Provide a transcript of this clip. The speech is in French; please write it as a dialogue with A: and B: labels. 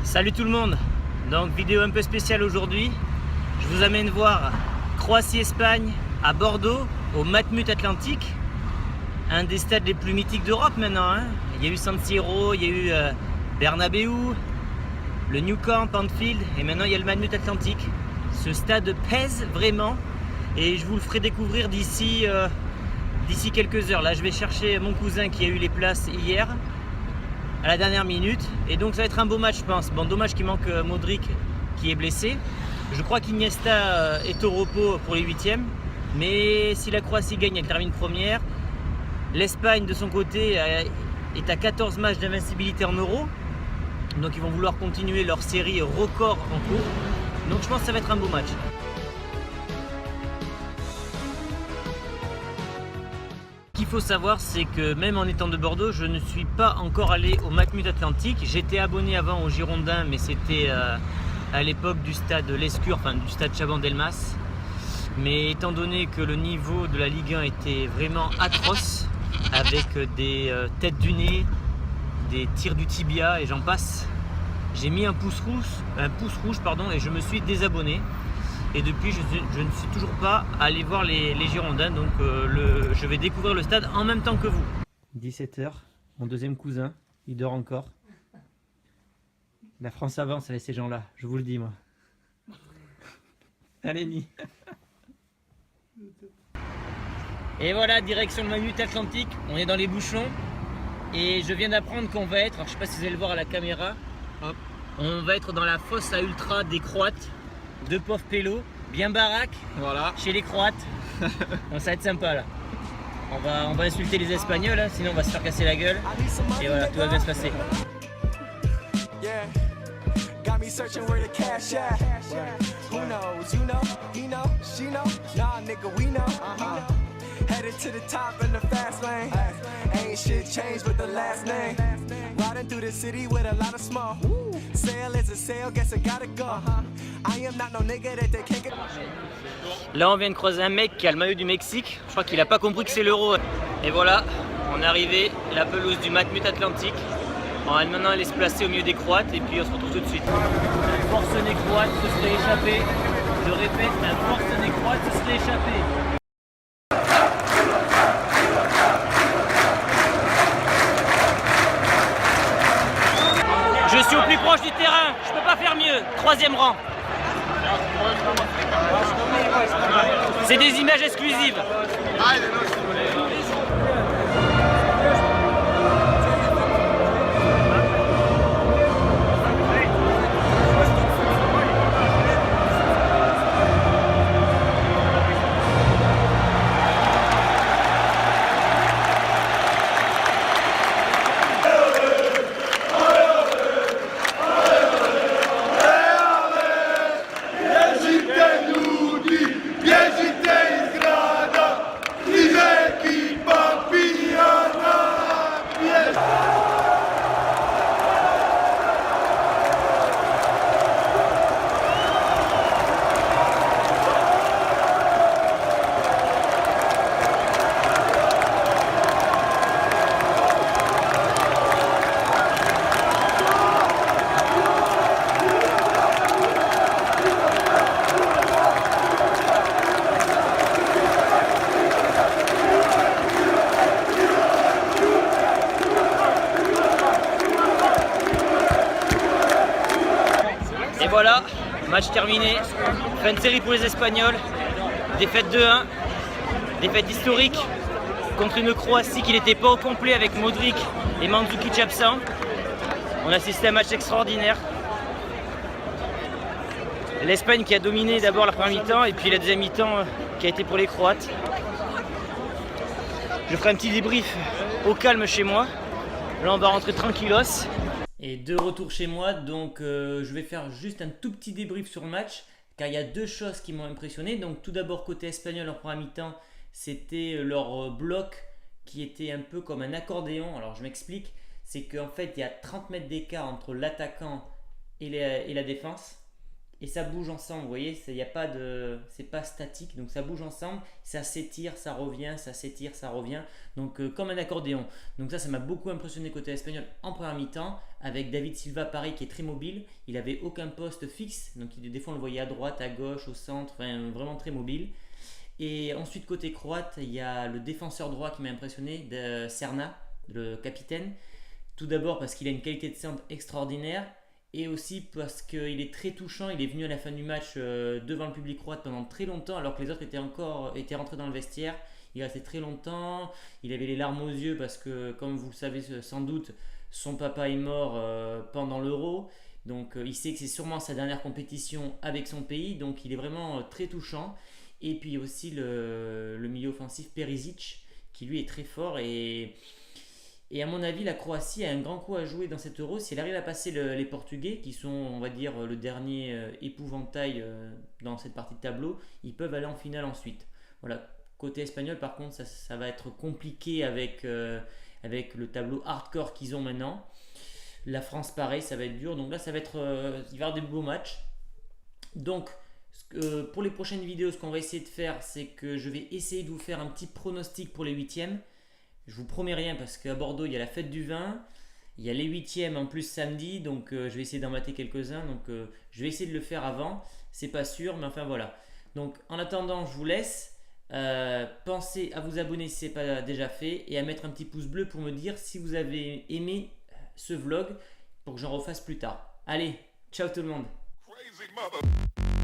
A: Salut tout le monde, donc vidéo un peu spéciale aujourd'hui. Je vous amène voir Croatie-Espagne à Bordeaux, au Matmut Atlantique, un des stades les plus mythiques d'Europe maintenant. Il y a eu San Siro, il y a eu Bernabeu, le Nou Camp, Anfield, et maintenant il y a le Matmut Atlantique. Ce stade pèse vraiment et je vous le ferai découvrir d'ici quelques heures. Là je vais chercher mon cousin qui a eu les places hier à la dernière minute, et donc ça va être un beau match je pense. Bon, dommage qu'il manque Modric qui est blessé. Je crois qu'Iniesta est au repos pour les huitièmes, mais si la Croatie gagne, elle termine première. L'Espagne de son côté est à 14 matchs d'invincibilité en Euro, donc ils vont vouloir continuer leur série record en cours, donc je pense que ça va être un beau match. Ce qu'il faut savoir, c'est que même en étant de Bordeaux, je ne suis pas encore allé au Matmut Atlantique. J'étais abonné avant au Girondin, mais c'était à l'époque du stade Lescure, enfin du stade Chaban-Delmas. Mais étant donné que le niveau de la Ligue 1 était vraiment atroce, avec des têtes du nez, des tirs du tibia et j'en passe, j'ai mis un pouce rouge et je me suis désabonné. Et depuis, je ne suis toujours pas allé voir les Girondins, donc je vais découvrir le stade en même temps que vous. 17 h, mon deuxième cousin, il dort encore. La France avance avec ces gens-là, je vous le dis moi. Allez, ni. Et voilà, direction le Matmut Atlantique, on est dans les bouchons. Et je viens d'apprendre qu'on va être, alors je ne sais pas si vous allez le voir à la caméra, hop, on va être dans la fosse à ultra des Croates. Deux pauvres pélos, bien baraque, voilà, chez les Croates. Donc ça va être sympa là. On va insulter les Espagnols, hein, sinon on va se faire casser la gueule. Et voilà, tout va bien se passer.
B: Headed to the top in the fast lane. Ain't shit changed with the last name. Riding through the city with a lot of smoke. Sale is a sale, guess I gotta go. I am not no nigga that they can't get.
A: Là on vient de croiser un mec qui a le maillot du Mexique. Je crois qu'il a pas compris que c'est l'euro. Et voilà, on est arrivé, la pelouse du Matmut Atlantique. Maintenant elle est se placer au milieu des Croates et puis on se retrouve tout de suite. Un forcené croate se serait échappé. Je répète, un forcené croate se serait échappé. Je suis au plus proche du terrain, je peux pas faire mieux. Troisième rang. C'est des images exclusives. Et voilà, match terminé, fin de série pour les Espagnols, défaite 2-1, défaite historique contre une Croatie qui n'était pas au complet avec Modric et Mandzukic absents. On a assisté à un match extraordinaire. L'Espagne qui a dominé d'abord la première mi-temps et puis la deuxième mi-temps qui a été pour les Croates. Je ferai un petit débrief au calme chez moi. Là on va rentrer tranquillos. Et de retour chez moi, donc je vais faire juste un tout petit débrief sur le match, car il y a deux choses qui m'ont impressionné. Donc tout d'abord côté espagnol en première mi-temps, c'était leur bloc qui était un peu comme un accordéon. Alors je m'explique, c'est qu'en fait il y a 30 mètres d'écart entre l'attaquant et la défense. et ça bouge ensemble, vous voyez, c'est pas statique, donc ça bouge ensemble, ça s'étire, ça revient, ça s'étire, ça revient, donc comme un accordéon. Donc ça m'a beaucoup impressionné côté espagnol en première mi-temps, avec David Silva pareil qui est très mobile, il avait aucun poste fixe, donc des fois on le voyait à droite, à gauche, au centre, enfin, vraiment très mobile. Et ensuite côté croate, il y a le défenseur droit qui m'a impressionné, de Serna, le capitaine. Tout d'abord parce qu'il a une qualité de centre extraordinaire, et aussi parce qu'il est très touchant. Il est venu à la fin du match devant le public croate pendant très longtemps, alors que les autres étaient rentrés dans le vestiaire. Il restait très longtemps, il avait les larmes aux yeux parce que, comme vous le savez sans doute, son papa est mort pendant l'Euro. Donc il sait que c'est sûrement sa dernière compétition avec son pays, donc il est vraiment très touchant. Et puis aussi le milieu offensif Perisic, qui lui est très fort. Et à mon avis, la Croatie a un grand coup à jouer dans cet Euro. Si elle arrive à passer les Portugais, qui sont, on va dire, le dernier épouvantail dans cette partie de tableau, ils peuvent aller en finale ensuite. Voilà. Côté espagnol, par contre, ça va être compliqué avec le tableau hardcore qu'ils ont maintenant. La France, pareil, ça va être dur. Donc là, il va y avoir des beaux matchs. Donc, pour les prochaines vidéos, ce qu'on va essayer de faire, c'est que je vais essayer de vous faire un petit pronostic pour les huitièmes. Je vous promets rien parce qu'à Bordeaux, il y a la fête du vin. Il y a les huitièmes en plus samedi, donc je vais essayer d'en mater quelques-uns. Donc je vais essayer de le faire avant. C'est pas sûr, mais enfin voilà. Donc en attendant, je vous laisse. Pensez à vous abonner si ce n'est pas déjà fait et à mettre un petit pouce bleu pour me dire si vous avez aimé ce vlog pour que j'en refasse plus tard. Allez, ciao tout le monde. Crazy mother.